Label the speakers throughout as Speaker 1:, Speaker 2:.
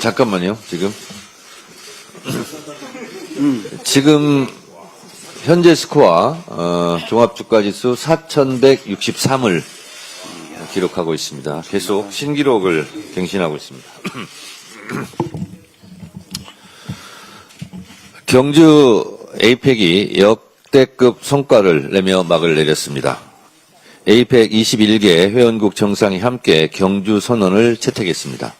Speaker 1: 잠깐만요, 지금 현재 스코어, 종합주가지수 4,163을 기록하고 있습니다. 계속 신기록을 갱신하고 있습니다. 경주 에이펙이 역대급 성과를 내며 막을 내렸습니다. 에이펙 21개 회원국 정상이 함께 경주 선언을 채택했습니다.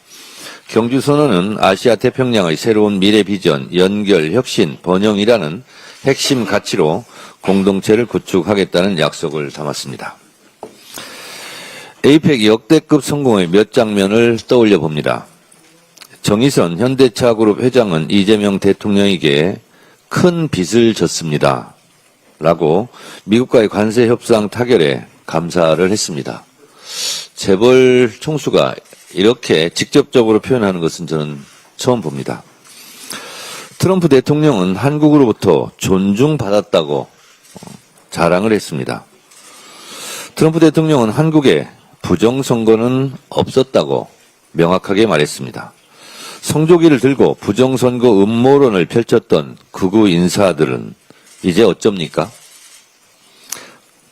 Speaker 1: 경주 선언은 아시아 태평양의 새로운 미래 비전, 연결, 혁신, 번영이라는 핵심 가치로 공동체를 구축하겠다는 약속을 담았습니다. 에이펙 역대급 성공의 몇 장면을 떠올려 봅니다. 정의선 현대차그룹 회장은 이재명 대통령에게 큰 빚을 졌습니다. 라고 미국과의 관세 협상 타결에 감사를 했습니다. 재벌 총수가 이렇게 직접적으로 표현하는 것은 저는 처음 봅니다. 트럼프 대통령은 한국으로부터 존중받았다고 자랑을 했습니다. 트럼프 대통령은 한국에 부정선거는 없었다고 명확하게 말했습니다. 성조기를 들고 부정선거 음모론을 펼쳤던 극우 인사들은 이제 어쩝니까?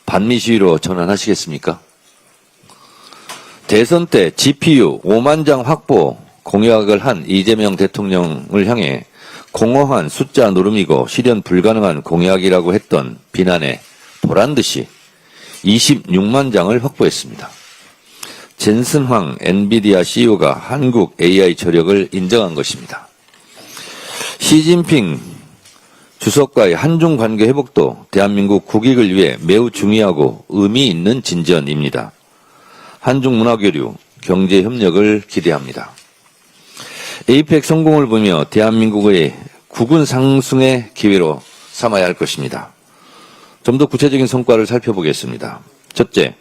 Speaker 1: 반미 시위로 전환하시겠습니까? 대선 때 GPU 5만 장 확보 공약을 한 이재명 대통령을 향해 공허한 숫자 노름이고 실현 불가능한 공약이라고 했던 비난에 보란듯이 26만 장을 확보했습니다. 젠슨 황 엔비디아 CEO가 한국 AI 저력을 인정한 것입니다. 시진핑 주석과의 한중 관계 회복도 대한민국 국익을 위해 매우 중요하고 의미 있는 진전입니다. 한중 문화교류, 경제 협력을 기대합니다. 에이펙 성공을 보며 대한민국의 국운 상승의 기회로 삼아야 할 것입니다. 좀 더 구체적인 성과를 살펴보겠습니다. 첫째,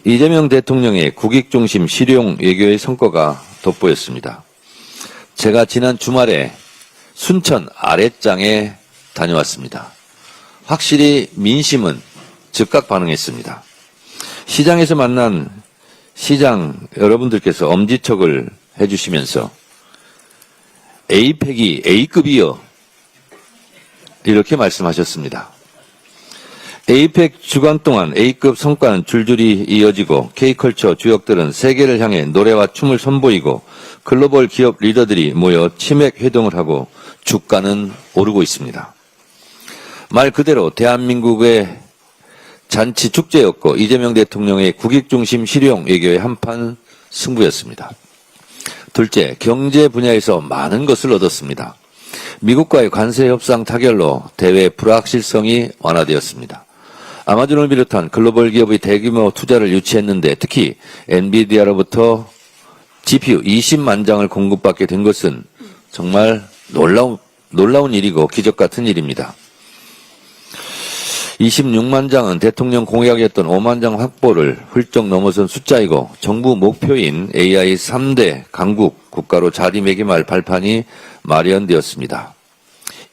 Speaker 1: 이재명 대통령의 국익중심 실용 외교의 성과가 돋보였습니다. 제가 지난 주말에 순천 아랫장에 다녀왔습니다. 확실히 민심은 즉각 반응했습니다. 시장에서 만난 시장 여러분들께서 엄지척을 해주시면서 에이펙이 A급이요 이렇게 말씀하셨습니다. 에이펙 주간 동안 A급 성과는 줄줄이 이어지고 K컬처 주역들은 세계를 향해 노래와 춤을 선보이고 글로벌 기업 리더들이 모여 치맥 회동을 하고 주가는 오르고 있습니다. 말 그대로 대한민국의 잔치 축제였고 이재명 대통령의 국익중심 실용 외교의 한판 승부였습니다. 둘째, 경제 분야에서 많은 것을 얻었습니다. 미국과의 관세 협상 타결로 대외 불확실성이 완화되었습니다. 아마존을 비롯한 글로벌 기업의 대규모 투자를 유치했는데 특히 엔비디아로부터 GPU 20만 장을 공급받게 된 것은 정말 놀라운 일이고 기적 같은 일입니다. 26만 장은 대통령 공약이었던 5만 장 확보를 훌쩍 넘어선 숫자이고 정부 목표인 AI 3대 강국 국가로 자리매김할 발판이 마련되었습니다.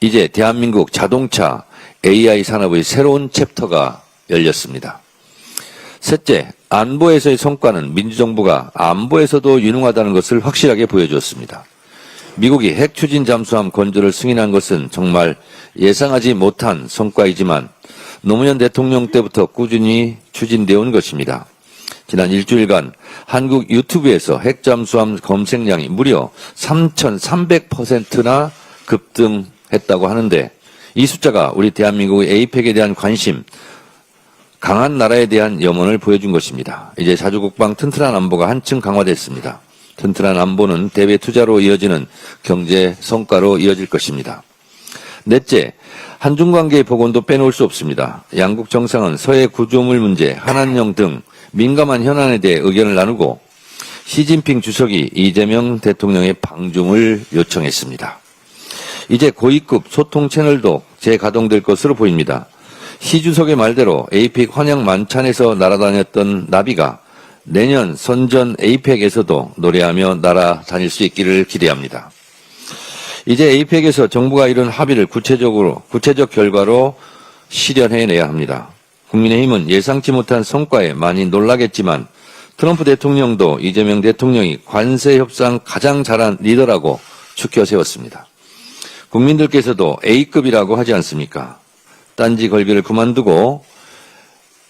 Speaker 1: 이제 대한민국 자동차 AI 산업의 새로운 챕터가 열렸습니다. 셋째, 안보에서의 성과는 민주정부가 안보에서도 유능하다는 것을 확실하게 보여주었습니다. 미국이 핵 추진 잠수함 건조를 승인한 것은 정말 예상하지 못한 성과이지만 노무현 대통령 때부터 꾸준히 추진되어 온 것입니다. 지난 일주일간 한국 유튜브에서 핵 잠수함 검색량이 무려 3,300%나 급등했다고 하는데 이 숫자가 우리 대한민국의 에이펙에 대한 관심, 강한 나라에 대한 염원을 보여준 것입니다. 이제 자주국방 튼튼한 안보가 한층 강화됐습니다. 튼튼한 안보는 대외 투자로 이어지는 경제 성과로 이어질 것입니다. 넷째, 한중 관계의 복원도 빼놓을 수 없습니다. 양국 정상은 서해 구조물 문제, 한한령 등 민감한 현안에 대해 의견을 나누고 시진핑 주석이 이재명 대통령의 방중을 요청했습니다. 이제 고위급 소통 채널도 재가동될 것으로 보입니다. 시 주석의 말대로 에이펙 환영 만찬에서 날아다녔던 나비가 내년 선전 에이펙에서도 노래하며 날아다닐 수 있기를 기대합니다. 이제 에이펙에서 정부가 이룬 합의를 구체적 결과로 실현해내야 합니다. 국민의힘은 예상치 못한 성과에 많이 놀라겠지만 트럼프 대통령도 이재명 대통령이 관세 협상 가장 잘한 리더라고 추켜 세웠습니다. 국민들께서도 A급이라고 하지 않습니까? 딴지 걸기를 그만두고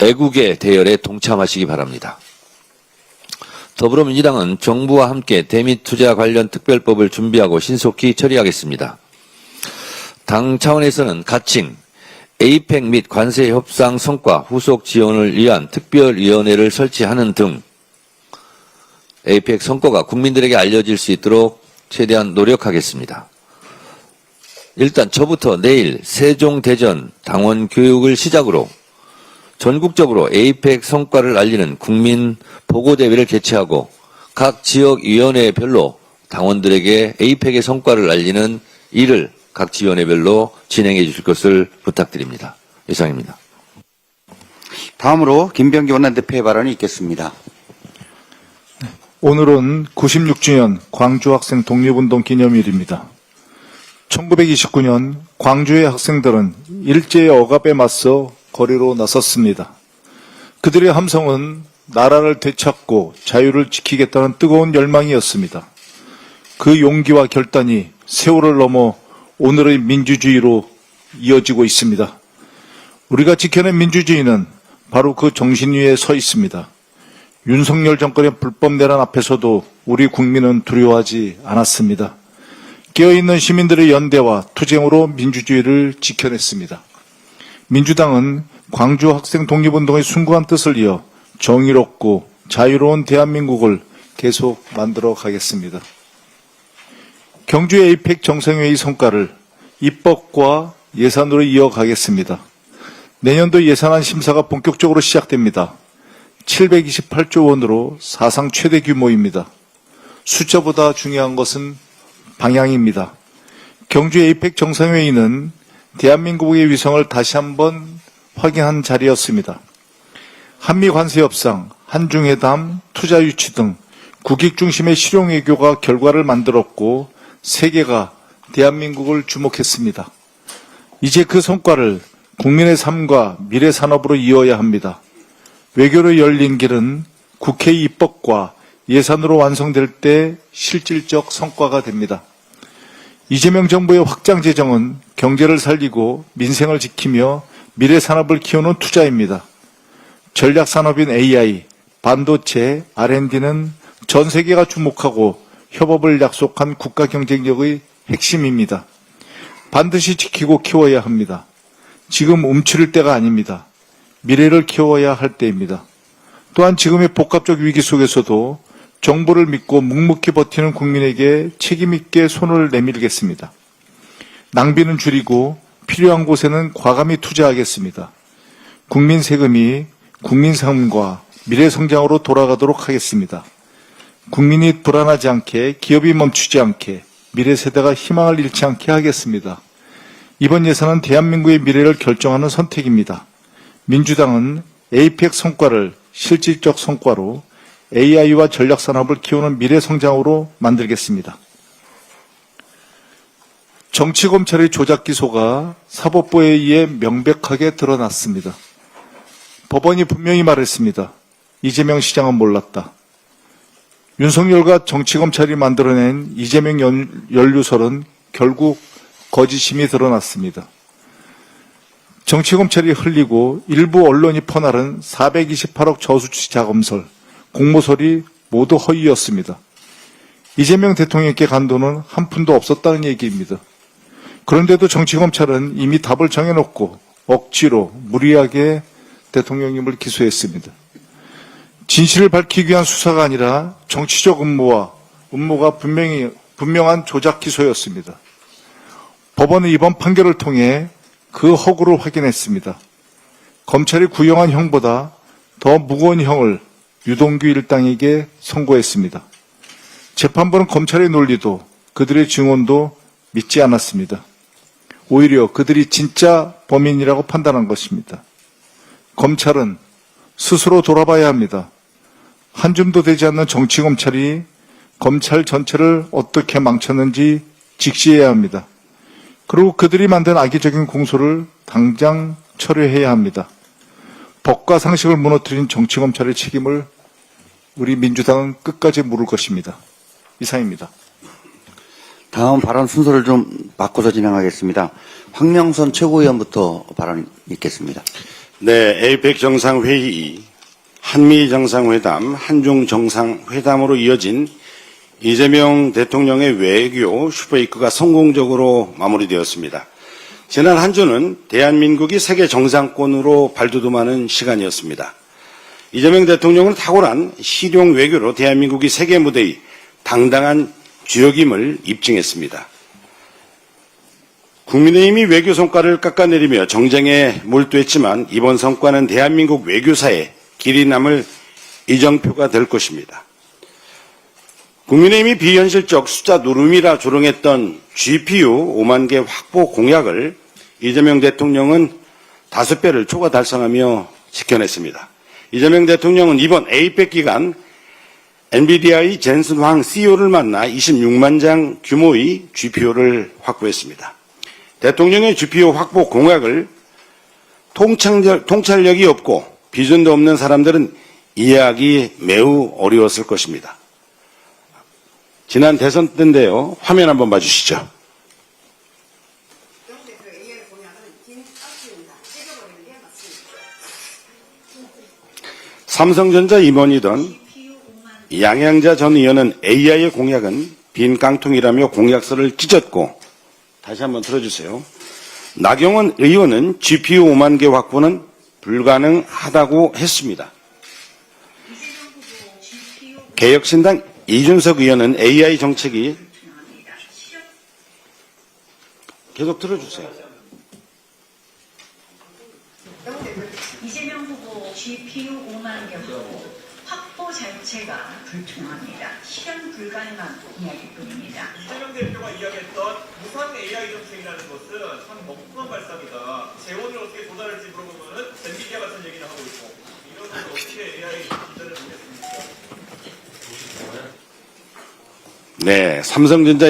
Speaker 1: 애국의 대열에 동참하시기 바랍니다. 더불어민주당은 정부와 함께 대미 투자 관련 특별법을 준비하고 신속히 처리하겠습니다. 당 차원에서는 가칭, 에이펙 및 관세 협상 성과 후속 지원을 위한 특별위원회를 설치하는 등 에이펙 성과가 국민들에게 알려질 수 있도록 최대한 노력하겠습니다. 일단 저부터 내일 세종대전 당원 교육을 시작으로 전국적으로 에이펙 성과를 알리는 국민 보고대회를 개최하고 각 지역위원회별로 당원들에게 에이펙의 성과를 알리는 일을 각 지원회별로 진행해 주실 것을 부탁드립니다. 이상입니다.
Speaker 2: 다음으로 김병기 원내대표의 발언이 있겠습니다.
Speaker 3: 오늘은 96주년 광주학생 독립운동 기념일입니다. 1929년 광주의 학생들은 일제의 억압에 맞서 거리로 나섰습니다. 그들의 함성은 나라를 되찾고 자유를 지키겠다는 뜨거운 열망이었습니다. 그 용기와 결단이 세월을 넘어 오늘의 민주주의로 이어지고 있습니다. 우리가 지켜낸 민주주의는 바로 그 정신 위에 서 있습니다. 윤석열 정권의 불법 내란 앞에서도 우리 국민은 두려워하지 않았습니다. 깨어있는 시민들의 연대와 투쟁으로 민주주의를 지켜냈습니다. 민주당은 광주 학생 독립운동의 숭고한 뜻을 이어 정의롭고 자유로운 대한민국을 계속 만들어 가겠습니다. 경주 에이펙 정상회의 성과를 입법과 예산으로 이어가겠습니다. 내년도 예산안 심사가 본격적으로 시작됩니다. 728조 원으로 사상 최대 규모입니다. 숫자보다 중요한 것은 방향입니다. 경주 에이펙 정상회의는 대한민국의 위성을 다시 한번 확인한 자리였습니다. 한미 관세 협상, 한중회담, 투자 유치 등 국익 중심의 실용 외교가 결과를 만들었고 세계가 대한민국을 주목했습니다. 이제 그 성과를 국민의 삶과 미래 산업으로 이어야 합니다. 외교로 열린 길은 국회 입법과 예산으로 완성될 때 실질적 성과가 됩니다. 이재명 정부의 확장 재정은 경제를 살리고 민생을 지키며 미래 산업을 키우는 투자입니다. 전략 산업인 AI, 반도체, R&D는 전 세계가 주목하고 협업을 약속한 국가 경쟁력의 핵심입니다. 반드시 지키고 키워야 합니다. 지금 움츠릴 때가 아닙니다. 미래를 키워야 할 때입니다. 또한 지금의 복합적 위기 속에서도 정부를 믿고 묵묵히 버티는 국민에게 책임있게 손을 내밀겠습니다. 낭비는 줄이고 필요한 곳에는 과감히 투자하겠습니다. 국민 세금이 국민 삶과 미래 성장으로 돌아가도록 하겠습니다. 국민이 불안하지 않게, 기업이 멈추지 않게, 미래 세대가 희망을 잃지 않게 하겠습니다. 이번 예산은 대한민국의 미래를 결정하는 선택입니다. 민주당은 에이펙 성과를 실질적 성과로 AI와 전략산업을 키우는 미래 성장으로 만들겠습니다. 정치검찰의 조작 기소가 사법부에 의해 명백하게 드러났습니다. 법원이 분명히 말했습니다. 이재명 시장은 몰랐다. 윤석열과 정치검찰이 만들어낸 이재명 연루설은 결국 거짓임이 드러났습니다. 정치검찰이 흘리고 일부 언론이 퍼나른 428억 저수지 자금설, 공모설이 모두 허위였습니다. 이재명 대통령께 간 돈은 한 푼도 없었다는 얘기입니다. 그런데도 정치검찰은 이미 답을 정해놓고 억지로 무리하게 대통령님을 기소했습니다. 진실을 밝히기 위한 수사가 아니라 정치적 음모가 분명한 조작 기소였습니다. 법원은 이번 판결을 통해 그 허구를 확인했습니다. 검찰이 구형한 형보다 더 무거운 형을 유동규 일당에게 선고했습니다. 재판부는 검찰의 논리도 그들의 증언도 믿지 않았습니다. 오히려 그들이 진짜 범인이라고 판단한 것입니다. 검찰은 스스로 돌아봐야 합니다. 한 줌도 되지 않는 정치검찰이 검찰 전체를 어떻게 망쳤는지 직시해야 합니다. 그리고 그들이 만든 악의적인 공소를 당장 철회해야 합니다. 법과 상식을 무너뜨린 정치검찰의 책임을 우리 민주당은 끝까지 물을 것입니다. 이상입니다.
Speaker 2: 다음 발언 순서를 좀 바꿔서 진행하겠습니다. 황명선 최고위원부터 발언 있겠습니다.
Speaker 4: 네, 에이펙 정상회의, 한미 정상회담, 한중 정상회담으로 이어진 이재명 대통령의 외교 슈퍼위크가 성공적으로 마무리되었습니다. 지난 한 주는 대한민국이 세계 정상권으로 발돋움하는 시간이었습니다. 이재명 대통령은 탁월한 실용 외교로 대한민국이 세계 무대의 당당한 주역임을 입증했습니다. 국민의힘이 외교 성과를 깎아내리며 정쟁에 몰두했지만 이번 성과는 대한민국 외교사에 길이 남을 이정표가 될 것입니다. 국민의힘이 비현실적 숫자 노름이라 조롱했던 GPU 5만 개 확보 공약을 이재명 대통령은 5배를 초과 달성하며 지켜냈습니다. 이재명 대통령은 이번 에이펙 기간 엔비디아의 젠슨 황 CEO를 만나 26만 장 규모의 GPU를 확보했습니다. 대통령의 GPU 확보 공약을 통찰력이 없고 비전도 없는 사람들은 이해하기 매우 어려웠을 것입니다. 지난 대선 때인데요. 화면 한번 봐주시죠. 삼성전자 임원이던 양양자 전 의원은 AI의 공약은 빈 깡통이라며 공약서를 찢었고, 다시 한번 들어주세요. 나경원 의원은 GPU 5만 개 확보는 불가능하다고 했습니다. 개혁신당 이준석 의원은 AI 정책이 계속 들어주세요.
Speaker 5: 이재명 후보 GPU 5만 개 확보 자체가 불통합니다. 실현 불가능한 이야기일 뿐입니다.
Speaker 6: 이재명 대표가 이야기했던 무상 AI 정책이라는 것은 참 멍청한 발상이다. 재원을 어떻게 조달할지 물어보면은 엔비디아 같은 얘기를 하고 있고 이런 걸 어떻게 AI 기자를 보겠습니까?
Speaker 4: 네, 삼성전자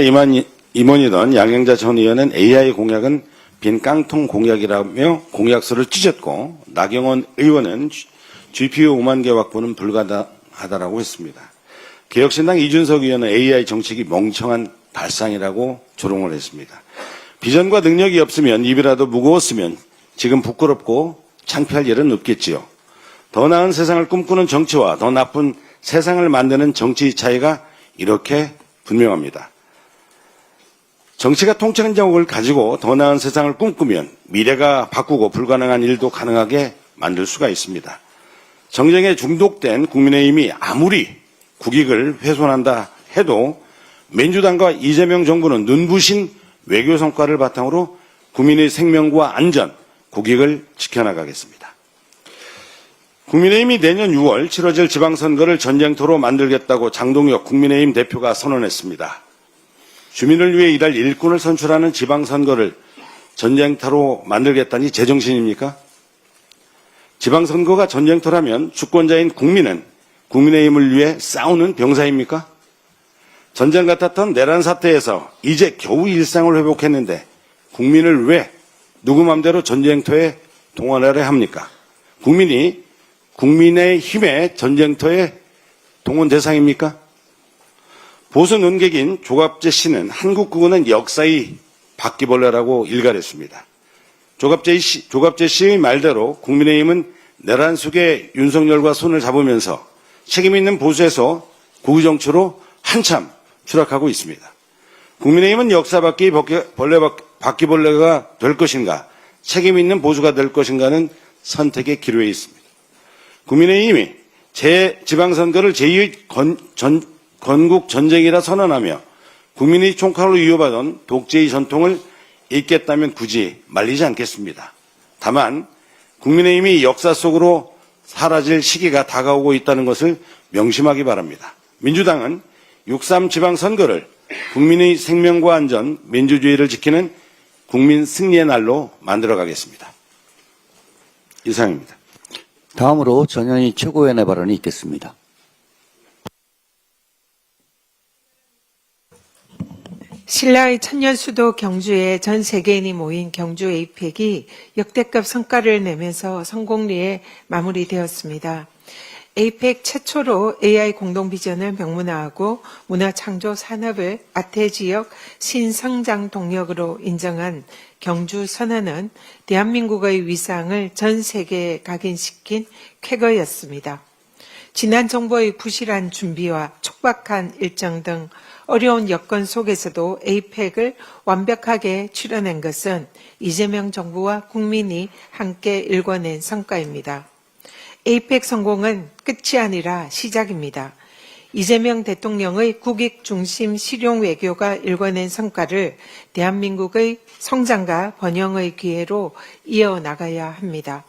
Speaker 4: 임원이던 양양자 전 의원은 AI 공약은 빈 깡통 공약이라며 공약서를 찢었고, 나경원 의원은 GPU 5만 개 확보는 불가능하다라고 했습니다. 개혁신당 이준석 의원은 AI 정책이 멍청한 발상이라고 조롱을 했습니다. 비전과 능력이 없으면 입이라도 무거웠으면 지금 부끄럽고 창피할 일은 없겠지요. 더 나은 세상을 꿈꾸는 정치와 더 나쁜 세상을 만드는 정치의 차이가 이렇게 분명합니다. 정치가 통찰력을 가지고 더 나은 세상을 꿈꾸면 미래가 바꾸고 불가능한 일도 가능하게 만들 수가 있습니다. 정쟁에 중독된 국민의힘이 아무리 국익을 훼손한다 해도 민주당과 이재명 정부는 눈부신 외교 성과를 바탕으로 국민의 생명과 안전, 국익을 지켜나가겠습니다. 국민의힘이 내년 6월 치러질 지방선거를 전쟁터로 만들겠다고 장동혁 국민의힘 대표가 선언했습니다. 주민을 위해 일할 일꾼을 선출하는 지방선거를 전쟁터로 만들겠다니 제정신입니까? 지방선거가 전쟁터라면 주권자인 국민은 국민의힘을 위해 싸우는 병사입니까? 전쟁 같았던 내란 사태에서 이제 겨우 일상을 회복했는데 국민을 왜 누구 맘대로 전쟁터에 동원하려 합니까? 국민이 국민의힘의 전쟁터에 동원 대상입니까? 보수 논객인 조갑재 씨는 한국 구호는 역사의 바퀴벌레라고 일갈했습니다. 조갑재 씨의 말대로 국민의힘은 내란 속에 윤석열과 손을 잡으면서 책임 있는 보수에서 구구 정치로 한참 추락하고 있습니다. 국민의힘은 역사 바퀴벌레가 될 것인가, 책임 있는 보수가 될 것인가는 선택의 기로에 있습니다. 국민의힘이 지방선거를 제2의 건국 전쟁이라 선언하며 국민의 총칼로 이어받은 독재의 전통을 잇겠다면 굳이 말리지 않겠습니다. 다만 국민의힘이 역사 속으로 사라질 시기가 다가오고 있다는 것을 명심하기 바랍니다. 민주당은 6.3 지방선거를 국민의 생명과 안전, 민주주의를 지키는 국민 승리의 날로 만들어가겠습니다. 이상입니다.
Speaker 2: 다음으로 전현희 최고위원의 발언이 있겠습니다.
Speaker 7: 신라의 천년수도 경주에 전 세계인이 모인 경주 에이펙이 역대급 성과를 내면서 성공리에 마무리되었습니다. 에이펙 최초로 AI 공동 비전을 명문화하고 문화창조 산업을 아태 지역 신성장 동력으로 인정한 경주 선언은 대한민국의 위상을 전 세계에 각인시킨 쾌거였습니다. 지난 정부의 부실한 준비와 촉박한 일정 등 어려운 여건 속에서도 에이펙을 완벽하게 추려낸 것은 이재명 정부와 국민이 함께 일궈낸 성과입니다. 에이펙 성공은 끝이 아니라 시작입니다. 이재명 대통령의 국익 중심 실용 외교가 일궈낸 성과를 대한민국의 성장과 번영의 기회로 이어나가야 합니다.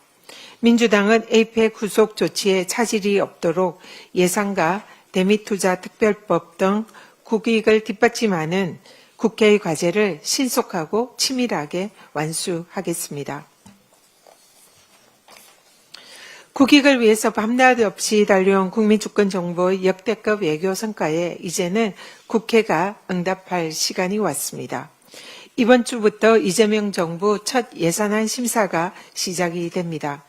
Speaker 7: 민주당은 에이펙 후속 조치에 차질이 없도록 예산과 대미투자 특별법 등 국익을 뒷받침하는 국회의 과제를 신속하고 치밀하게 완수하겠습니다. 국익을 위해서 밤낮 없이 달려온 국민주권정부의 역대급 외교 성과에 이제는 국회가 응답할 시간이 왔습니다. 이번 주부터 이재명 정부 첫 예산안 심사가 시작이 됩니다.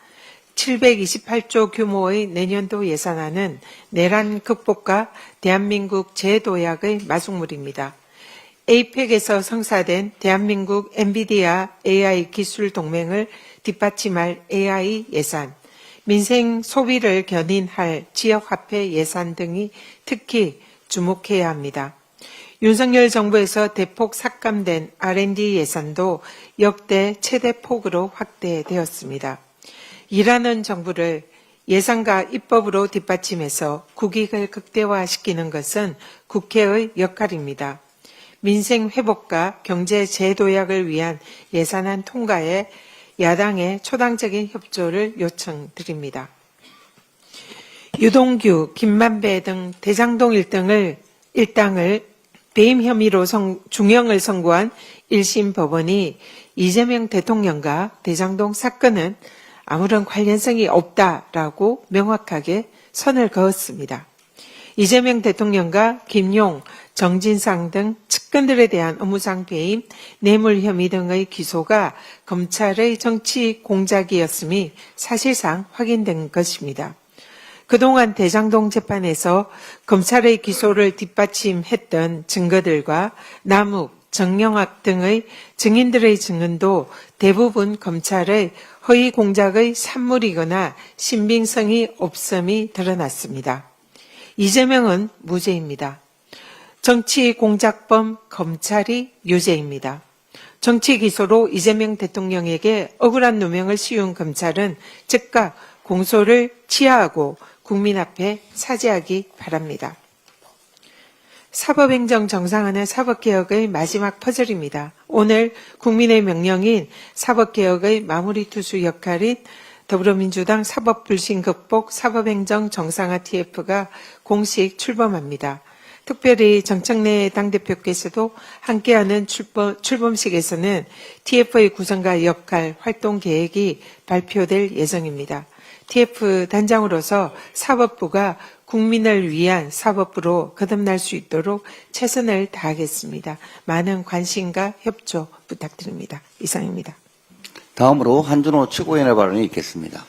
Speaker 7: 728조 규모의 내년도 예산안은 내란 극복과 대한민국 재도약의 마중물입니다. 에이펙에서 성사된 대한민국 엔비디아 AI 기술 동맹을 뒷받침할 AI 예산, 민생 소비를 견인할 지역화폐 예산 등이 특히 주목해야 합니다. 윤석열 정부에서 대폭 삭감된 R&D 예산도 역대 최대 폭으로 확대되었습니다. 일하는 정부를 예산과 입법으로 뒷받침해서 국익을 극대화시키는 것은 국회의 역할입니다. 민생 회복과 경제 재도약을 위한 예산안 통과에 야당의 초당적인 협조를 요청드립니다. 유동규, 김만배 등 대장동 일당을 배임 혐의로 중형을 선고한 1심 법원이 이재명 대통령과 대장동 사건은 아무런 관련성이 없다라고 명확하게 선을 그었습니다. 이재명 대통령과 김용, 정진상 등 측근들에 대한 업무상 배임, 뇌물 혐의 등의 기소가 검찰의 정치 공작이었음이 사실상 확인된 것입니다. 그동안 대장동 재판에서 검찰의 기소를 뒷받침했던 증거들과 남욱, 정영학 등의 증인들의 증언도 대부분 검찰의 허위 공작의 산물이거나 신빙성이 없음이 드러났습니다. 이재명은 무죄입니다. 정치 공작범 검찰이 유죄입니다. 정치 기소로 이재명 대통령에게 억울한 누명을 씌운 검찰은 즉각 공소를 취하하고 국민 앞에 사죄하기 바랍니다. 사법행정 정상화는 사법개혁의 마지막 퍼즐입니다. 오늘 국민의 명령인 사법개혁의 마무리 투수 역할인 더불어민주당 사법불신 극복 사법행정 정상화 TF가 공식 출범합니다. 특별히 정청래 당대표께서도 함께하는 출범식에서는 TF의 구성과 역할, 활동 계획이 발표될 예정입니다. TF 단장으로서 사법부가 국민을 위한 사법부로 거듭날 수 있도록 최선을 다하겠습니다. 많은 관심과 협조 부탁드립니다. 이상입니다.
Speaker 2: 다음으로 한준호 최고위원의 발언이 있겠습니다.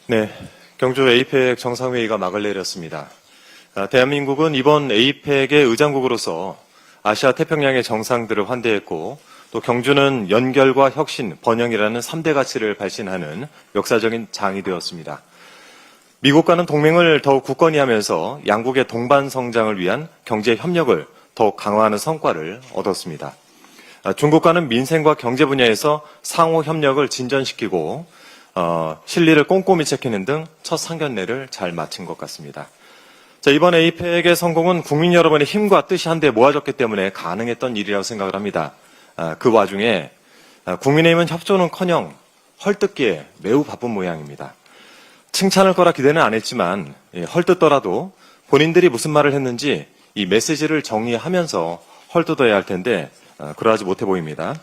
Speaker 8: 네, 경주 에이펙 정상회의가 막을 내렸습니다. 대한민국은 이번 에이펙의 의장국으로서 아시아 태평양의 정상들을 환대했고 또 경주는 연결과 혁신, 번영이라는 3대 가치를 발신하는 역사적인 장이 되었습니다. 미국과는 동맹을 더욱 굳건히 하면서 양국의 동반 성장을 위한 경제 협력을 더욱 강화하는 성과를 얻었습니다. 중국과는 민생과 경제 분야에서 상호 협력을 진전시키고 실리를 꼼꼼히 지키는 등 첫 상견례를 잘 마친 것 같습니다. 자, 이번 에이펙의 성공은 국민 여러분의 힘과 뜻이 한데 모아졌기 때문에 가능했던 일이라고 생각을 합니다. 그 와중에 국민의힘은 협조는커녕 헐뜯기에 매우 바쁜 모양입니다. 칭찬할 거라 기대는 안 했지만 헐뜯더라도 본인들이 무슨 말을 했는지 이 메시지를 정리하면서 헐뜯어야 할 텐데 그러하지 못해 보입니다.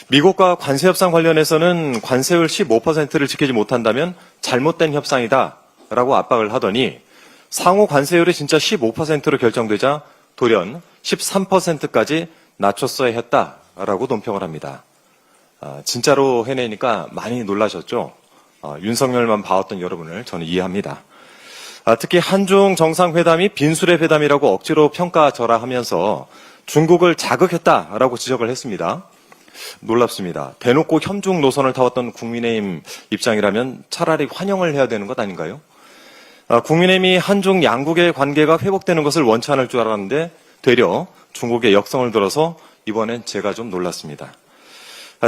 Speaker 8: 미국과 관세 협상 관련해서는 관세율 15%를 지키지 못한다면 잘못된 협상이다라고 압박을 하더니 상호 관세율이 진짜 15%로 결정되자 돌연 13%까지 낮췄어야 했다라고 논평을 합니다. 진짜로 해내니까 많이 놀라셨죠? 윤석열만 봐왔던 여러분을 저는 이해합니다. 특히 한중 정상회담이 빈수레 회담이라고 억지로 평가절하하면서 중국을 자극했다라고 지적을 했습니다. 놀랍습니다. 대놓고 현중 노선을 타왔던 국민의힘 입장이라면 차라리 환영을 해야 되는 것 아닌가요? 국민의힘이 한중 양국의 관계가 회복되는 것을 원치 않을 줄 알았는데 되려 중국의 역성을 들어서 이번엔 제가 좀 놀랐습니다.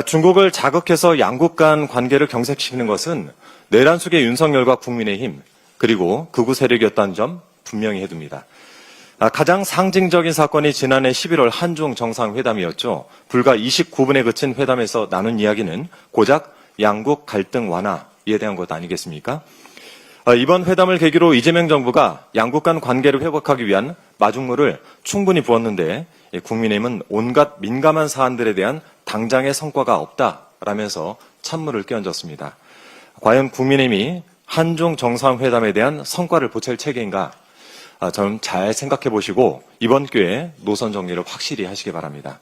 Speaker 8: 중국을 자극해서 양국 간 관계를 경색시키는 것은 내란 속의 윤석열과 국민의힘 그리고 극우 세력이었다는 점 분명히 해둡니다. 가장 상징적인 사건이 지난해 11월 한중 정상회담이었죠. 불과 29분에 그친 회담에서 나눈 이야기는 고작 양국 갈등 완화에 대한 것 아니겠습니까? 이번 회담을 계기로 이재명 정부가 양국 간 관계를 회복하기 위한 마중물을 충분히 부었는데 국민의힘은 온갖 민감한 사안들에 대한 당장의 성과가 없다라면서 찬물을 끼얹었습니다. 과연 국민의힘이 한중 정상회담에 대한 성과를 보챌 체계인가? 저는 잘 생각해 보시고 이번 기회에 노선 정리를 확실히 하시기 바랍니다.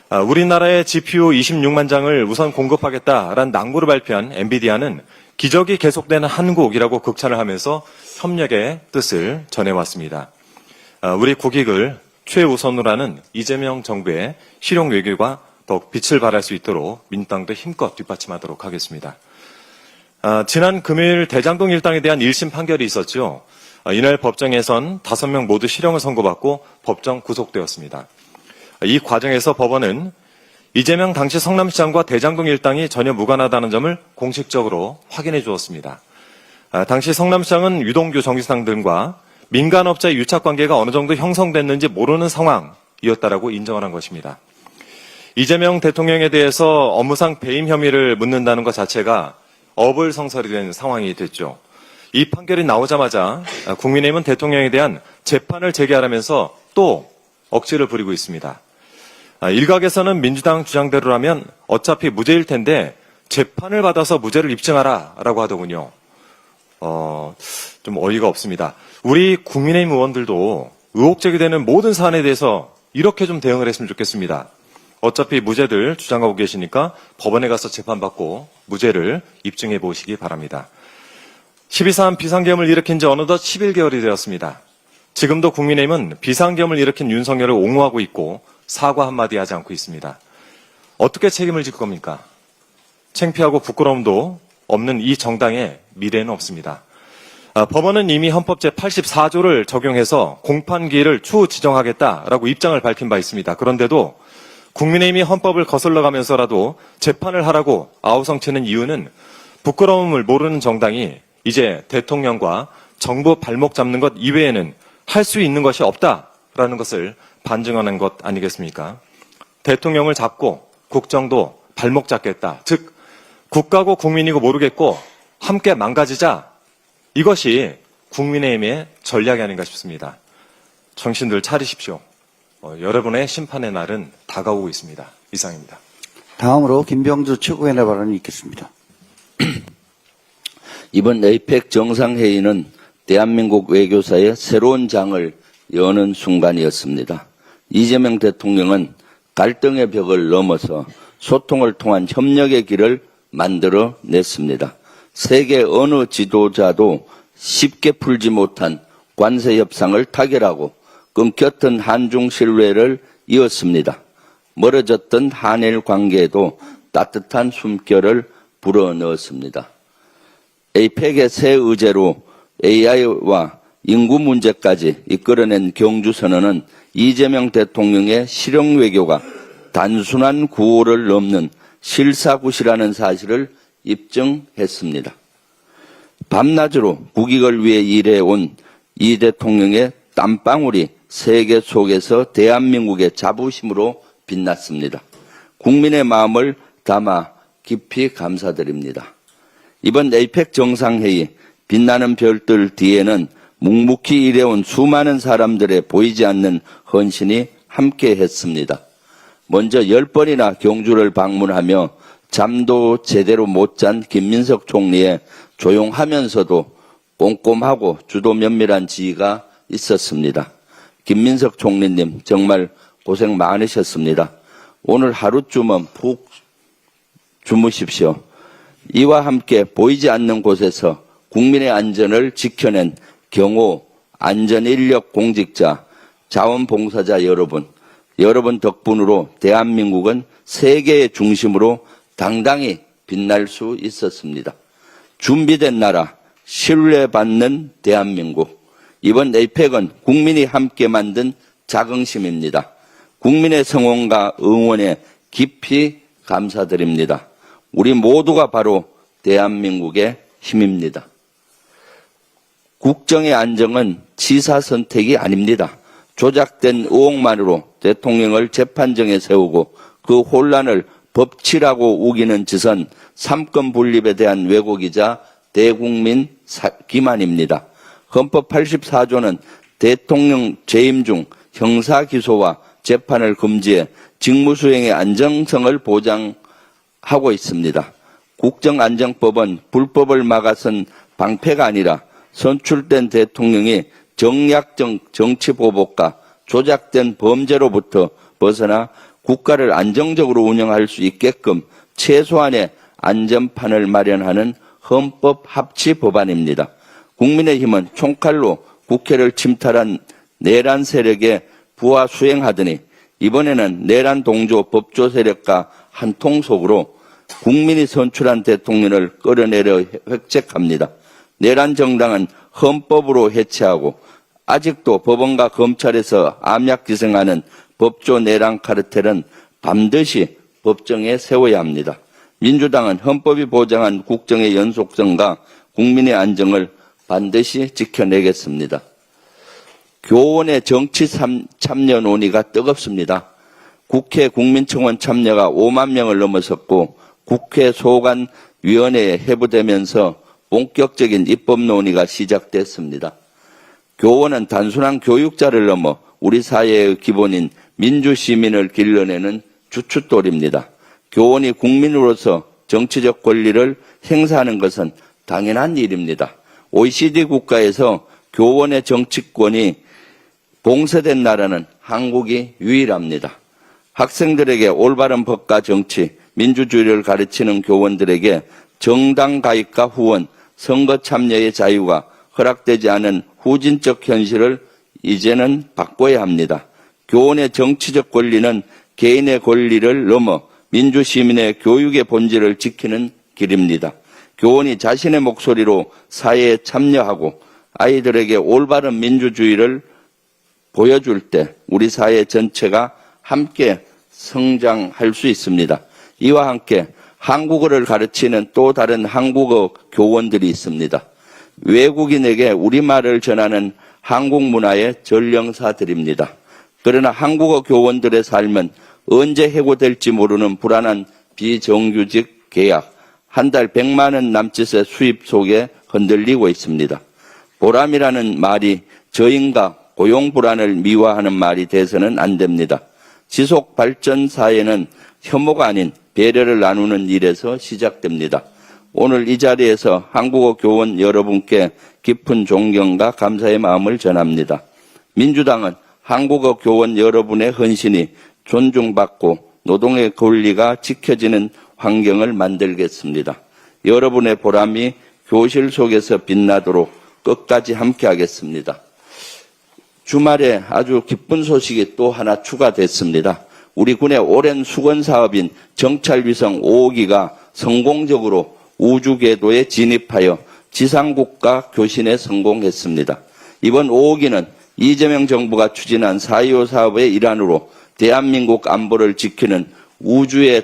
Speaker 8: 우리나라의 GPU 26만 장을 우선 공급하겠다라는 낭보를 발표한 엔비디아는 기적이 계속되는 한국이라고 극찬을 하면서 협력의 뜻을 전해왔습니다. 우리 국익을 최우선으로 하는 이재명 정부의 실용 외교가 더욱 빛을 발할 수 있도록 민주당도 힘껏 뒷받침하도록 하겠습니다. 지난 금요일 대장동 일당에 대한 1심 판결이 있었죠. 이날 법정에선 5명 모두 실형을 선고받고 법정 구속되었습니다. 이 과정에서 법원은 이재명 당시 성남시장과 대장동 일당이 전혀 무관하다는 점을 공식적으로 확인해 주었습니다. 당시 성남시장은 유동규 정지상 등과 민간업자의 유착관계가 어느 정도 형성됐는지 모르는 상황이었다라고 인정을 한 것입니다. 이재명 대통령에 대해서 업무상 배임 혐의를 묻는다는 것 자체가 어불성설이 된 상황이 됐죠. 이 판결이 나오자마자 국민의힘은 대통령에 대한 재판을 재개하라면서 또 억지를 부리고 있습니다. 일각에서는 민주당 주장대로라면 어차피 무죄일 텐데 재판을 받아서 무죄를 입증하라라고 하더군요. 좀 어이가 없습니다. 우리 국민의힘 의원들도 의혹 제기되는 모든 사안에 대해서 이렇게 좀 대응을 했으면 좋겠습니다. 어차피 무죄들 주장하고 계시니까 법원에 가서 재판받고 무죄를 입증해 보시기 바랍니다. 12.3 비상계엄을 일으킨 지 어느덧 11개월이 되었습니다. 지금도 국민의힘은 비상계엄을 일으킨 윤석열을 옹호하고 있고 사과 한마디 하지 않고 있습니다. 어떻게 책임을 질 겁니까? 창피하고 부끄러움도 없는 이 정당의 미래는 없습니다. 법원은 이미 헌법 제84조를 적용해서 공판기일을 추후 지정하겠다라고 입장을 밝힌 바 있습니다. 그런데도 국민의힘이 헌법을 거슬러 가면서라도 재판을 하라고 아우성치는 이유는 부끄러움을 모르는 정당이 이제 대통령과 정부 발목 잡는 것 이외에는 할 수 있는 것이 없다라는 것을 반증하는 것 아니겠습니까? 대통령을 잡고 국정도 발목 잡겠다. 즉 국가고 국민이고 모르겠고 함께 망가지자. 이것이 국민의힘의 전략이 아닌가 싶습니다. 정신들 차리십시오. 여러분의 심판의 날은 다가오고 있습니다. 이상입니다.
Speaker 2: 다음으로 김병주 최고위원의 발언이 있겠습니다.
Speaker 9: 이번 에이펙 정상회의는 대한민국 외교사의 새로운 장을 여는 순간이었습니다. 이재명 대통령은 갈등의 벽을 넘어서 소통을 통한 협력의 길을 만들어냈습니다. 세계 어느 지도자도 쉽게 풀지 못한 관세 협상을 타결하고 끊겼던 한중 신뢰를 이었습니다. 멀어졌던 한일 관계에도 따뜻한 숨결을 불어넣었습니다. 에이펙의 새 의제로 AI와 인구 문제까지 이끌어낸 경주선언은 이재명 대통령의 실용 외교가 단순한 구호를 넘는 실사구시라는 사실을 입증했습니다. 밤낮으로 국익을 위해 일해온 이 대통령의 땀방울이 세계 속에서 대한민국의 자부심으로 빛났습니다. 국민의 마음을 담아 깊이 감사드립니다. 이번 에이펙 정상회의 빛나는 별들 뒤에는 묵묵히 일해온 수많은 사람들의 보이지 않는 헌신이 함께했습니다. 먼저 10번이나 경주를 방문하며 잠도 제대로 못 잔 김민석 총리의 조용하면서도 꼼꼼하고 주도 면밀한 지휘가 있었습니다. 김민석 총리님 정말 고생 많으셨습니다. 오늘 하루쯤은 푹 주무십시오. 이와 함께 보이지 않는 곳에서 국민의 안전을 지켜낸 경호, 안전인력 공직자, 자원봉사자 여러분 덕분으로 대한민국은 세계의 중심으로 당당히 빛날 수 있었습니다. 준비된 나라, 신뢰받는 대한민국. 이번 에이펙은 국민이 함께 만든 자긍심입니다. 국민의 성원과 응원에 깊이 감사드립니다. 우리 모두가 바로 대한민국의 힘입니다. 국정의 안정은 지사 선택이 아닙니다. 조작된 의혹만으로 대통령을 재판정에 세우고 그 혼란을 법치라고 우기는 짓은 삼권 분립에 대한 왜곡이자 대국민 기만입니다. 헌법 84조는 대통령 재임 중 형사 기소와 재판을 금지해 직무수행의 안정성을 보장하고 있습니다. 국정안정법은 불법을 막아선 방패가 아니라 선출된 대통령이 정략적 정치보복과 조작된 범죄로부터 벗어나 국가를 안정적으로 운영할 수 있게끔 최소한의 안전판을 마련하는 헌법 합치 법안입니다. 국민의힘은 총칼로 국회를 침탈한 내란 세력에 부하 수행하더니 이번에는 내란 동조 법조 세력과 한통속으로 국민이 선출한 대통령을 끌어내려 획책합니다. 내란 정당은 헌법으로 해체하고 아직도 법원과 검찰에서 암약 기생하는 법조 내란 카르텔은 반드시 법정에 세워야 합니다. 민주당은 헌법이 보장한 국정의 연속성과 국민의 안정을 반드시 지켜내겠습니다. 교원의 정치 참여 논의가 뜨겁습니다. 국회 국민청원 참여가 5만 명을 넘어섰고 국회 소관위원회에 회부되면서 본격적인 입법 논의가 시작됐습니다. 교원은 단순한 교육자를 넘어 우리 사회의 기본인 민주시민을 길러내는 주춧돌입니다. 교원이 국민으로서 정치적 권리를 행사하는 것은 당연한 일입니다. OECD 국가에서 교원의 정치권이 봉쇄된 나라는 한국이 유일합니다. 학생들에게 올바른 법과 정치, 민주주의를 가르치는 교원들에게 정당 가입과 후원, 선거 참여의 자유가 허락되지 않은 후진적 현실을 이제는 바꿔야 합니다. 교원의 정치적 권리는 개인의 권리를 넘어 민주시민의 교육의 본질을 지키는 길입니다. 교원이 자신의 목소리로 사회에 참여하고 아이들에게 올바른 민주주의를 보여줄 때 우리 사회 전체가 함께 성장할 수 있습니다. 이와 함께 한국어를 가르치는 또 다른 한국어 교원들이 있습니다. 외국인에게 우리말을 전하는 한국 문화의 전령사들입니다. 그러나 한국어 교원들의 삶은 언제 해고될지 모르는 불안한 비정규직 계약, 한 달 100만 원 남짓의 수입 속에 흔들리고 있습니다. 보람이라는 말이 저임과 고용 불안을 미화하는 말이 돼서는 안 됩니다. 지속 발전 사회는 혐오가 아닌 배려를 나누는 일에서 시작됩니다. 오늘 이 자리에서 한국어 교원 여러분께 깊은 존경과 감사의 마음을 전합니다. 민주당은 한국어 교원 여러분의 헌신이 존중받고 노동의 권리가 지켜지는 환경을 만들겠습니다. 여러분의 보람이 교실 속에서 빛나도록 끝까지 함께하겠습니다. 주말에 아주 기쁜 소식이 또 하나 추가됐습니다. 우리 군의 오랜 수건 사업인 정찰위성 5호기가 성공적으로 우주궤도에 진입하여 지상국가 교신에 성공했습니다. 이번 5호기는 이재명 정부가 추진한 4.25 사업의 일환으로 대한민국 안보를 지키는 우주의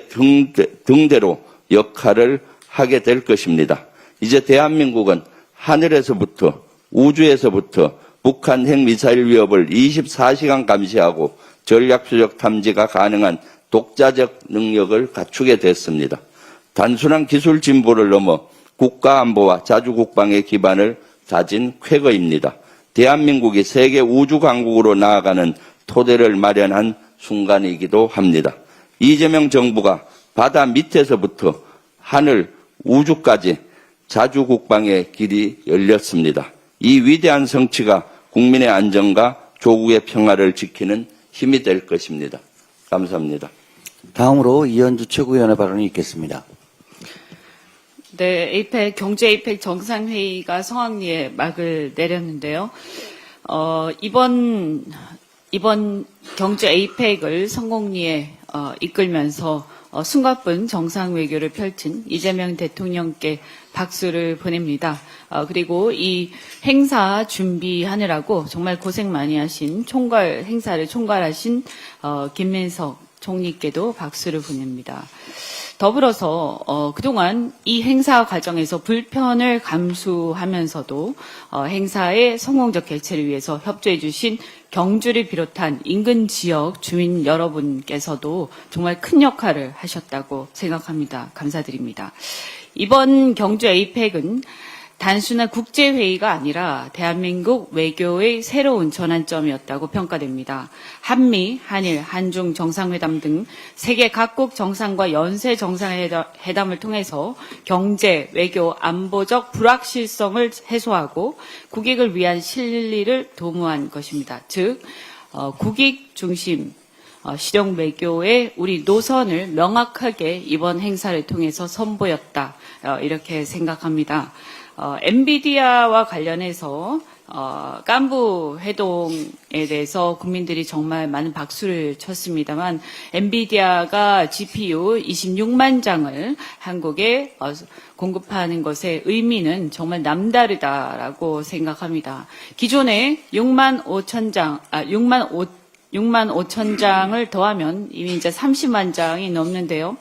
Speaker 9: 등대로 역할을 하게 될 것입니다. 이제 대한민국은 하늘에서부터 우주에서부터 북한 핵미사일 위협을 24시간 감시하고 전략수적 탐지가 가능한 독자적 능력을 갖추게 됐습니다. 단순한 기술 진보를 넘어 국가안보와 자주국방의 기반을 다진 쾌거입니다. 대한민국이 세계 우주강국으로 나아가는 토대를 마련한 순간이기도 합니다. 이재명 정부가 바다 밑에서부터 하늘 우주까지 자주국방의 길이 열렸습니다. 이 위대한 성취가 국민의 안전과 조국의 평화를 지키는 힘이 될 것입니다. 감사합니다.
Speaker 2: 다음으로 이현주 최고위원의 발언이 있겠습니다.
Speaker 10: 네, 경제 에이펙 정상회의가 성황리에 막을 내렸는데요. 이번 경제 에이펙을 성공리에 이끌면서 숨가쁜 정상외교를 펼친 이재명 대통령께 박수를 보냅니다. 그리고 이 행사 준비하느라고 정말 고생 많이 하신 행사를 총괄하신 김민석 총리께도 박수를 보냅니다. 더불어서 그동안 이 행사 과정에서 불편을 감수하면서도 행사의 성공적 개최를 위해서 협조해 주신 경주를 비롯한 인근 지역 주민 여러분께서도 정말 큰 역할을 하셨다고 생각합니다. 감사드립니다. 이번 경주 에이펙은 단순한 국제회의가 아니라 대한민국 외교의 새로운 전환점이었다고 평가됩니다. 한미, 한일, 한중 정상회담 등 세계 각국 정상과 연쇄 정상회담을 통해서 경제, 외교, 안보적 불확실성을 해소하고 국익을 위한 실리를 도모한 것입니다. 즉, 국익 중심 실용 외교의 우리 노선을 명확하게 이번 행사를 통해서 선보였다. 이렇게 생각합니다. 엔비디아와 관련해서 깐부 회동에 대해서 국민들이 정말 많은 박수를 쳤습니다만 엔비디아가 GPU 26만 장을 한국에 공급하는 것의 의미는 정말 남다르다라고 생각합니다. 기존에 6만 5천 장을 더하면 이미 이제 30만 장이 넘는데요.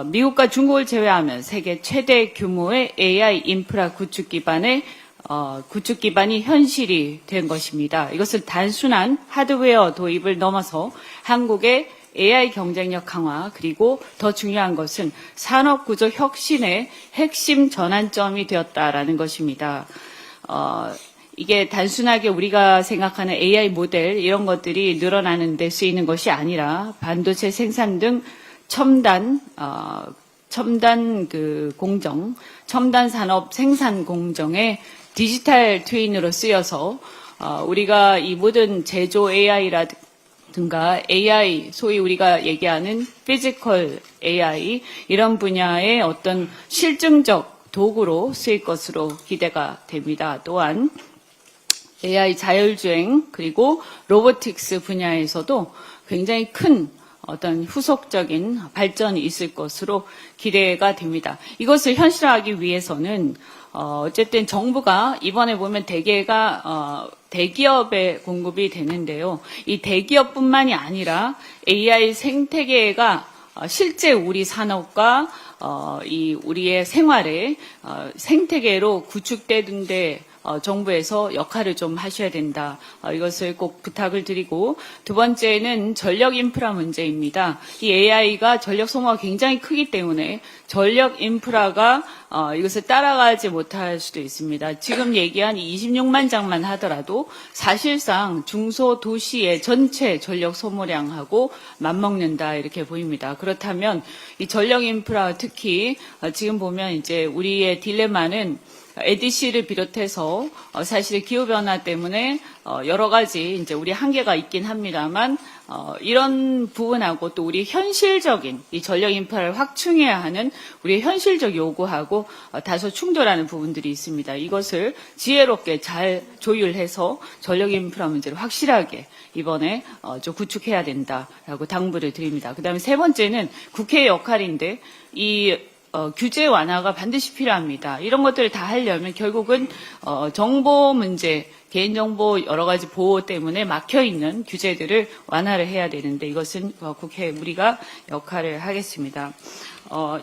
Speaker 10: 미국과 중국을 제외하면 세계 최대 규모의 AI 인프라 구축 기반이 현실이 된 것입니다. 이것은 단순한 하드웨어 도입을 넘어서 한국의 AI 경쟁력 강화 그리고 더 중요한 것은 산업 구조 혁신의 핵심 전환점이 되었다라는 것입니다. 이게 단순하게 우리가 생각하는 AI 모델 이런 것들이 늘어나는 데 쓰이는 것이 아니라 반도체 생산 등 첨단 공정, 첨단 산업 생산 공정의 디지털 트윈으로 쓰여서 우리가 이 모든 제조 AI라든가 AI, 소위 우리가 얘기하는 피지컬 AI 이런 분야의 어떤 실증적 도구로 쓰일 것으로 기대가 됩니다. 또한 AI 자율주행 그리고 로보틱스 분야에서도 굉장히 큰 어떤 후속적인 발전이 있을 것으로 기대가 됩니다. 이것을 현실화하기 위해서는 어쨌든 정부가 이번에 보면 대개가 대기업에 공급이 되는데요. 이 대기업뿐만이 아니라 AI 생태계가 실제 우리 산업과 이 우리의 생활에 생태계로 구축되는데 정부에서 역할을 좀 하셔야 된다. 이것을 꼭 부탁을 드리고 두 번째는 전력 인프라 문제입니다. 이 AI가 전력 소모가 굉장히 크기 때문에 전력 인프라가 이것을 따라가지 못할 수도 있습니다. 지금 얘기한 26만 장만 하더라도 사실상 중소도시의 전체 전력 소모량하고 맞먹는다 이렇게 보입니다. 그렇다면 이 전력 인프라 특히 지금 보면 이제 우리의 딜레마는 ADC를 비롯해서 사실 기후변화 때문에 여러 가지 이제 우리 한계가 있긴 합니다만 이런 부분하고 또 우리 현실적인 이 전력 인프라를 확충해야 하는 우리의 현실적 요구하고 다소 충돌하는 부분들이 있습니다. 이것을 지혜롭게 잘 조율해서 전력 인프라 문제를 확실하게 이번에 좀 구축해야 된다라고 당부를 드립니다. 그다음에 세 번째는 국회의 역할인데 이 규제 완화가 반드시 필요합니다. 이런 것들을 다 하려면 결국은 정보 문제, 개인정보 여러 가지 보호 때문에 막혀있는 규제들을 완화를 해야 되는데 이것은 국회 우리가 역할을 하겠습니다.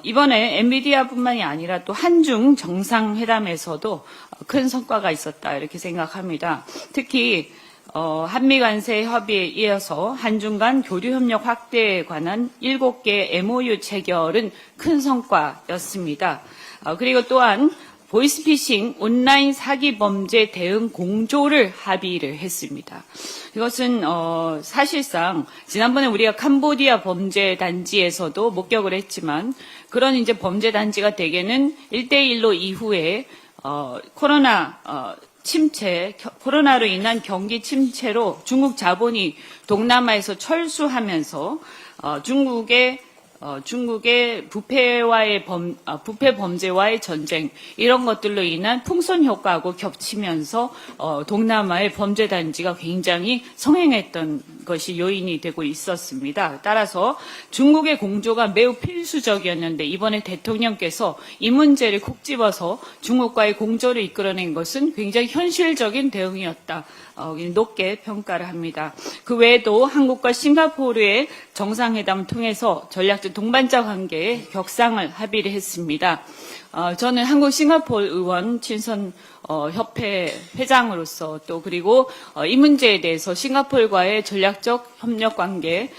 Speaker 10: 이번에 엔비디아뿐만이 아니라 또 한중 정상회담에서도 큰 성과가 있었다 이렇게 생각합니다. 특히 한미 관세 협의에 이어서 한중 간 교류 협력 확대에 관한 7개 MOU 체결은 큰 성과였습니다. 그리고 또한 보이스피싱 온라인 사기 범죄 대응 공조를 합의를 했습니다. 이것은 사실상 지난번에 우리가 캄보디아 범죄 단지에서도 목격을 했지만 그런 이제 범죄 단지가 대개는 1대1로 이후에 코로나로 인한 경기 침체로 중국 자본이 동남아에서 철수하면서 중국의 중국의 부패 범죄와의 전쟁 이런 것들로 인한 풍선 효과하고 겹치면서 동남아의 범죄 단지가 굉장히 성행했던 것이 요인이 되고 있었습니다. 따라서 중국의 공조가 매우 필수적이었는데 이번에 대통령께서 이 문제를 콕 집어서 중국과의 공조를 이끌어낸 것은 굉장히 현실적인 대응이었다. 높게 평가를 합니다. 그 외에도 한국과 싱가포르의 정상회담을 통해서 전략적 동반자 관계에 격상을 합의를 했습니다. 저는 한국 싱가포르 의원 친선 협회 회장으로서 또 그리고 이 문제에 대해서 싱가포르과의 전략적 협력 관계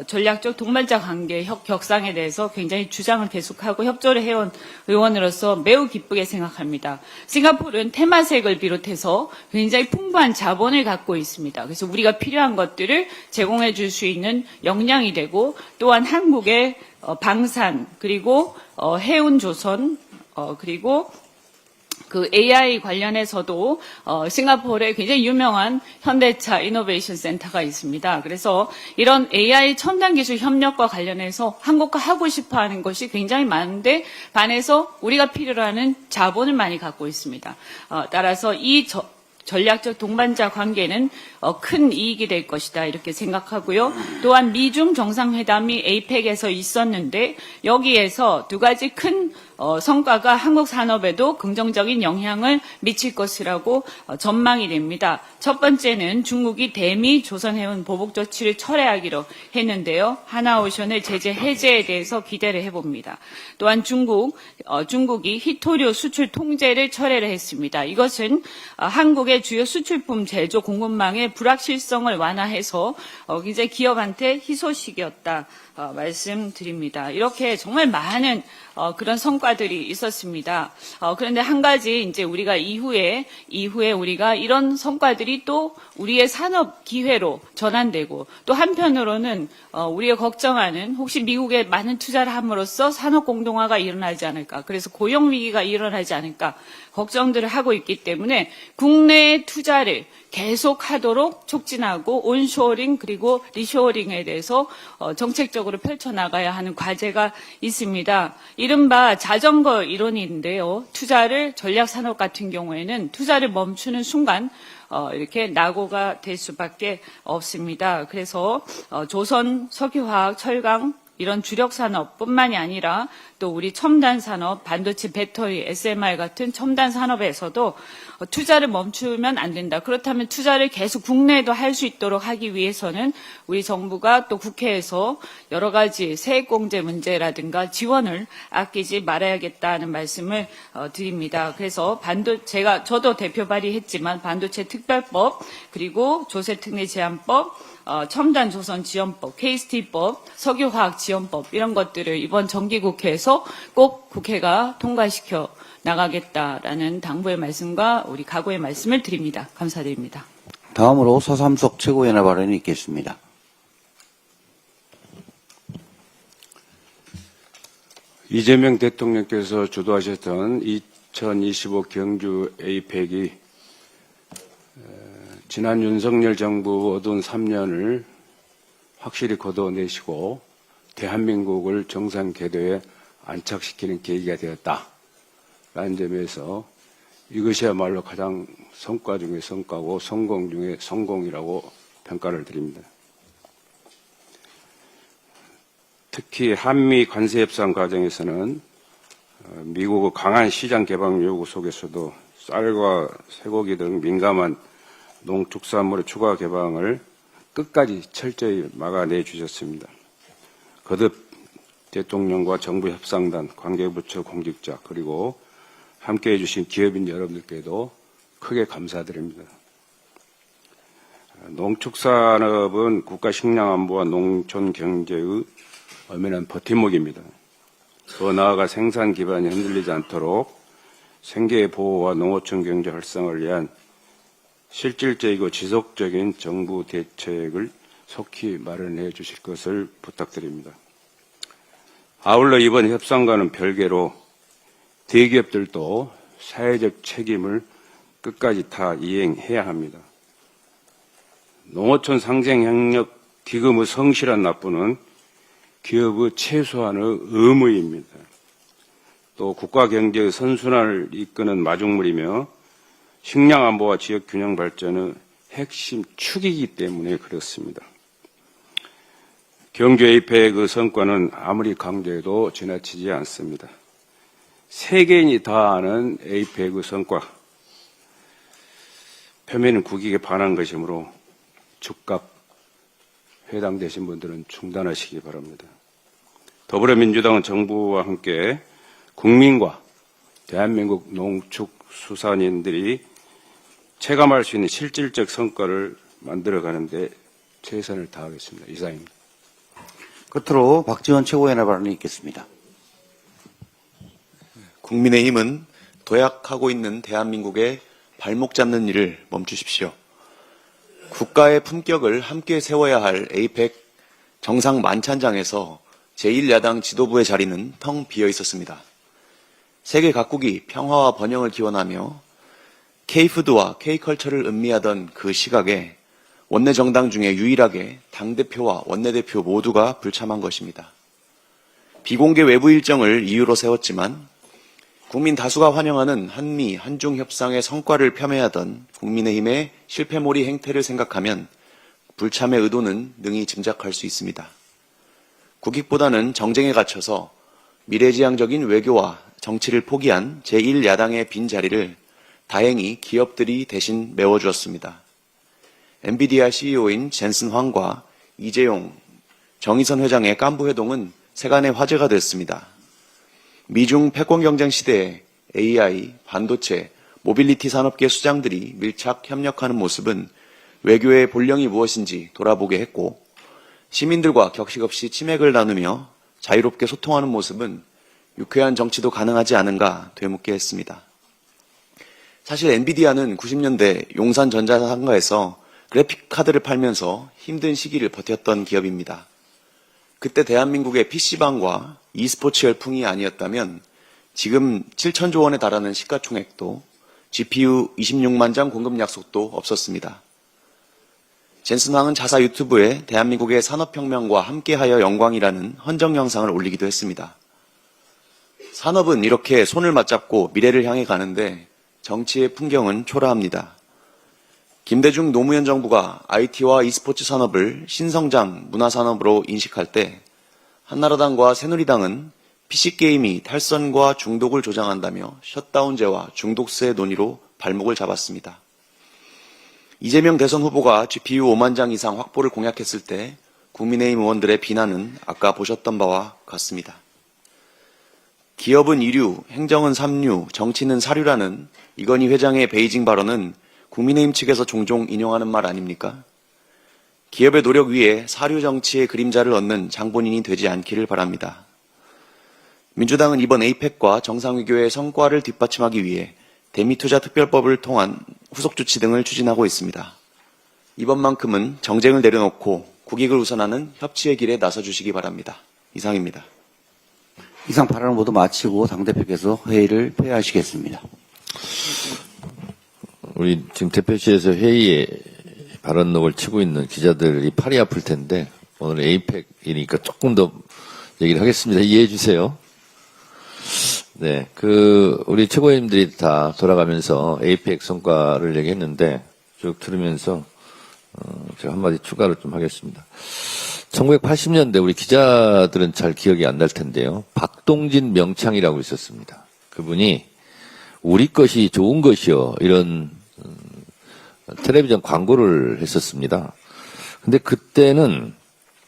Speaker 10: 전략적 동반자 관계 격상에 대해서 굉장히 주장을 계속하고 협조를 해온 의원으로서 매우 기쁘게 생각합니다. 싱가포르는 테마색을 비롯해서 굉장히 풍부한 자본을 갖고 있습니다. 그래서 우리가 필요한 것들을 제공해 줄 수 있는 역량이 되고 또한 한국의 방산 그리고 해운 조선 그리고 그 AI 관련해서도 싱가포르에 굉장히 유명한 현대차 이노베이션 센터가 있습니다. 그래서 이런 AI 첨단 기술 협력과 관련해서 한국과 하고 싶어 하는 것이 굉장히 많은데 반해서 우리가 필요로 하는 자본을 많이 갖고 있습니다. 따라서 이 전략적 동반자 관계는 큰 이익이 될 것이다 이렇게 생각하고요. 또한 미중 정상회담이 에이펙에서 있었는데 여기에서 두 가지 큰 성과가 한국 산업에도 긍정적인 영향을 미칠 것이라고 전망이 됩니다. 첫 번째는 중국이 대미 조선해운 보복 조치를 철회하기로 했는데요. 하나오션의 제재 해제에 대해서 기대를 해봅니다. 또한 중국이 희토류 수출 통제를 철회를 했습니다. 이것은 한국의 주요 수출품 제조 공급망의 불확실성을 완화해서 굉장히 기업한테 희소식이었다 말씀드립니다. 이렇게 정말 많은 그런 성과들이 있었습니다. 그런데 한 가지 이제 우리가 이후에 우리가 이런 성과들이 또 우리의 산업 기회로 전환되고 또 한편으로는 우리가 걱정하는 혹시 미국에 많은 투자를 함으로써 산업 공동화가 일어나지 않을까, 그래서 고용 위기가 일어나지 않을까 걱정들을 하고 있기 때문에 국내의 투자를 계속하도록 촉진하고 온쇼어링 그리고 리쇼어링에 대해서 정책적으로 펼쳐나가야 하는 과제가 있습니다. 이른바 자전거 이론인데요. 전략산업 같은 경우에는 투자를 멈추는 순간 이렇게 낙오가 될 수밖에 없습니다. 그래서 조선, 석유화학, 철강 이런 주력 산업뿐만이 아니라 또 우리 첨단 산업, 반도체, 배터리, SMR 같은 첨단 산업에서도 투자를 멈추면 안 된다. 그렇다면 투자를 계속 국내에도 할 수 있도록 하기 위해서는 우리 정부가 또 국회에서 여러 가지 세액공제 문제라든가 지원을 아끼지 말아야겠다는 말씀을 드립니다. 그래서 저도 대표 발의했지만 반도체 특별법 그리고 조세특례 제한법 첨단 조선 지원법, KST법, 석유화학 지원법 이런 것들을 이번 정기국회에서 꼭 국회가 통과시켜 나가겠다라는 당부의 말씀과 우리 각오의 말씀을 드립니다. 감사드립니다.
Speaker 2: 다음으로 서삼석 최고위원의 발언이 있겠습니다.
Speaker 11: 이재명 대통령께서 주도하셨던 2025 경주 에이펙이 지난 윤석열 정부 어두운 3년을 확실히 걷어내시고 대한민국을 정상 궤도에 안착시키는 계기가 되었다라는 점에서 이것이야말로 가장 성과 중의 성과고 성공 중의 성공이라고 평가를 드립니다. 특히 한미 관세 협상 과정에서는 미국의 강한 시장 개방 요구 속에서도 쌀과 쇠고기 등 민감한 농축산물의 추가 개방을 끝까지 철저히 막아내 주셨습니다. 거듭 대통령과 정부 협상단, 관계부처 공직자 그리고 함께해 주신 기업인 여러분들께도 크게 감사드립니다. 농축산업은 국가 식량안보와 농촌 경제의 엄연한 버팀목입니다. 더 나아가 생산 기반이 흔들리지 않도록 생계 보호와 농어촌 경제 활성화를 위한 실질적이고 지속적인 정부 대책을 속히 마련해 주실 것을 부탁드립니다. 아울러 이번 협상과는 별개로 대기업들도 사회적 책임을 끝까지 다 이행해야 합니다. 농어촌 상생협력 기금의 성실한 납부는 기업의 최소한의 의무입니다. 또 국가 경제의 선순환을 이끄는 마중물이며 식량 안보와 지역 균형 발전의 핵심 축이기 때문에 그렇습니다. 경주 에이펙의 성과는 아무리 강조해도 지나치지 않습니다. 세계인이 다 아는 에이펙의 성과, 표면은 국익에 반한 것이므로 즉각 해당되신 분들은 중단하시기 바랍니다. 더불어민주당은 정부와 함께 국민과 대한민국 농축수산인들이 체감할 수 있는 실질적 성과를 만들어가는데 최선을 다하겠습니다. 이상입니다.
Speaker 2: 끝으로 박지원 최고위원의 발언이 있겠습니다.
Speaker 12: 국민의힘은 도약하고 있는 대한민국의 발목 잡는 일을 멈추십시오. 국가의 품격을 함께 세워야 할 에이펙 정상 만찬장에서 제1야당 지도부의 자리는 텅 비어 있었습니다. 세계 각국이 평화와 번영을 기원하며 K푸드와 K컬처를 음미하던 그 시각에 원내 정당 중에 유일하게 당대표와 원내대표 모두가 불참한 것입니다. 비공개 외부 일정을 이유로 세웠지만 국민 다수가 환영하는 한미, 한중 협상의 성과를 폄훼하던 국민의힘의 실패몰이 행태를 생각하면 불참의 의도는 능히 짐작할 수 있습니다. 국익보다는 정쟁에 갇혀서 미래지향적인 외교와 정치를 포기한 제1야당의 빈자리를 다행히 기업들이 대신 메워주었습니다. 엔비디아 CEO인 젠슨 황과 이재용, 정의선 회장의 깐부 회동은 세간의 화제가 됐습니다. 미중 패권 경쟁 시대에 AI, 반도체, 모빌리티 산업계 수장들이 밀착 협력하는 모습은 외교의 본령이 무엇인지 돌아보게 했고, 시민들과 격식 없이 치맥을 나누며 자유롭게 소통하는 모습은 유쾌한 정치도 가능하지 않은가 되묻게 했습니다. 사실 엔비디아는 90년대 용산 전자상가에서 그래픽 카드를 팔면서 힘든 시기를 버텼던 기업입니다. 그때 대한민국의 PC방과 e스포츠 열풍이 아니었다면 지금 7천조 원에 달하는 시가총액도 GPU 26만 장 공급 약속도 없었습니다. 젠슨 황은 자사 유튜브에 대한민국의 산업혁명과 함께하여 영광이라는 헌정 영상을 올리기도 했습니다. 산업은 이렇게 손을 맞잡고 미래를 향해 가는데 정치의 풍경은 초라합니다. 김대중 노무현 정부가 IT와 e스포츠 산업을 신성장 문화산업으로 인식할 때 한나라당과 새누리당은 PC게임이 탈선과 중독을 조장한다며 셧다운제와 중독세 논의로 발목을 잡았습니다. 이재명 대선 후보가 GPU 5만 장 이상 확보를 공약했을 때 국민의힘 의원들의 비난은 아까 보셨던 바와 같습니다. 기업은 이류, 행정은 삼류, 정치는 사류라는 이건희 회장의 베이징 발언은 국민의힘 측에서 종종 인용하는 말 아닙니까? 기업의 노력 위에 사류 정치의 그림자를 얻는 장본인이 되지 않기를 바랍니다. 민주당은 이번 에이펙과 정상외교의 성과를 뒷받침하기 위해 대미투자특별법을 통한 후속 조치 등을 추진하고 있습니다. 이번만큼은 정쟁을 내려놓고 국익을 우선하는 협치의 길에 나서주시기 바랍니다. 이상입니다.
Speaker 2: 이상 발언을 모두 마치고 당대표께서 회의를 폐하하시겠습니다.
Speaker 1: 우리 지금 대표실에서 회의에 발언록을 치고 있는 기자들이 팔이 아플 텐데 오늘 에이펙이니까 조금 더 얘기를 하겠습니다. 이해해 주세요. 네, 우리 최고위원들이 다 돌아가면서 에이펙 성과를 얘기했는데 쭉 들으면서 제가 한마디 추가를 좀 하겠습니다. 1980년대 우리 기자들은 잘 기억이 안 날 텐데요. 박동진 명창이라고 있었습니다. 그분이 우리 것이 좋은 것이요 이런 텔레비전 광고를 했었습니다. 근데 그때는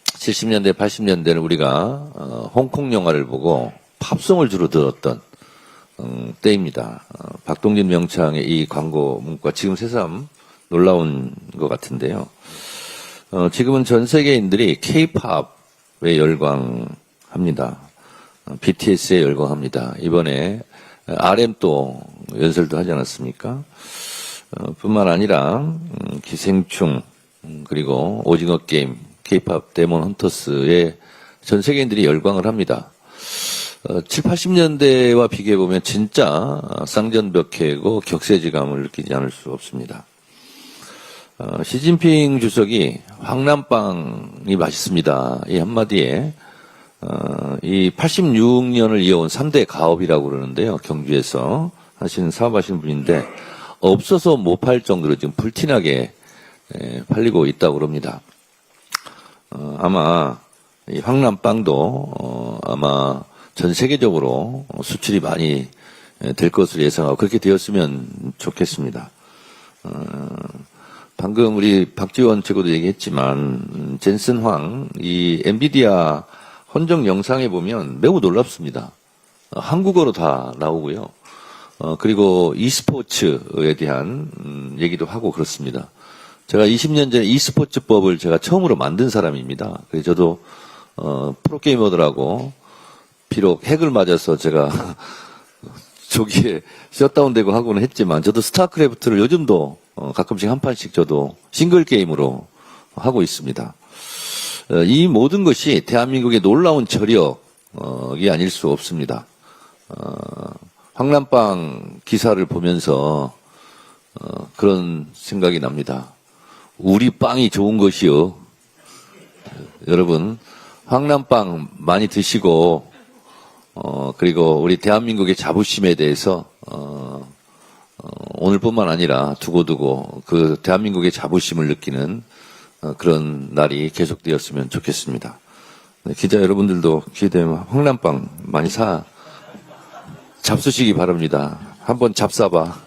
Speaker 1: 70년대, 80년대는 우리가 홍콩 영화를 보고 팝송을 주로 들었던 때입니다. 박동진 명창의 이 광고 문구가 지금 새삼 놀라운 것 같은데요. 지금은 전 세계인들이 K-팝에 열광합니다. BTS에 열광합니다. 이번에 RM 또 연설도 하지 않았습니까? 뿐만 아니라 기생충 그리고 오징어 게임, K-팝 데몬 헌터스에 전 세계인들이 열광을 합니다. 7, 80년대와 비교해보면 진짜 쌍전벽해고 격세지감을 느끼지 않을 수 없습니다. 시진핑 주석이 황남빵이 맛있습니다. 이 한마디에 이 86년을 이어온 3대 가업이라고 그러는데요. 경주에서 사업하시는 분인데, 없어서 못 팔 정도로 지금 불티나게 팔리고 있다고 그럽니다. 아마 이 황남빵도 아마 전 세계적으로 수출이 많이 될 것으로 예상하고 그렇게 되었으면 좋겠습니다. 방금 우리 박지원 최고도 얘기했지만 젠슨 황, 이 엔비디아 헌정 영상에 보면 매우 놀랍습니다. 한국어로 다 나오고요. 그리고 e스포츠에 대한 얘기도 하고 그렇습니다. 제가 20년 전에 e스포츠법을 제가 처음으로 만든 사람입니다. 그래서 저도 프로게이머들하고 비록 핵을 맞아서 제가 조기에 셧다운되고 하고는 했지만 저도 스타크래프트를 요즘도 가끔씩 한 판씩 저도 싱글 게임으로 하고 있습니다. 이 모든 것이 대한민국의 놀라운 저력이 아닐 수 없습니다. 황남빵 기사를 보면서 그런 생각이 납니다. 우리 빵이 좋은 것이요. 여러분 황남빵 많이 드시고 그리고 우리 대한민국의 자부심에 대해서 오늘뿐만 아니라 두고두고 그 대한민국의 자부심을 느끼는 그런 날이 계속되었으면 좋겠습니다. 기자 여러분들도 기회되면 황남빵 많이 잡수시기 바랍니다. 한번 잡숴봐.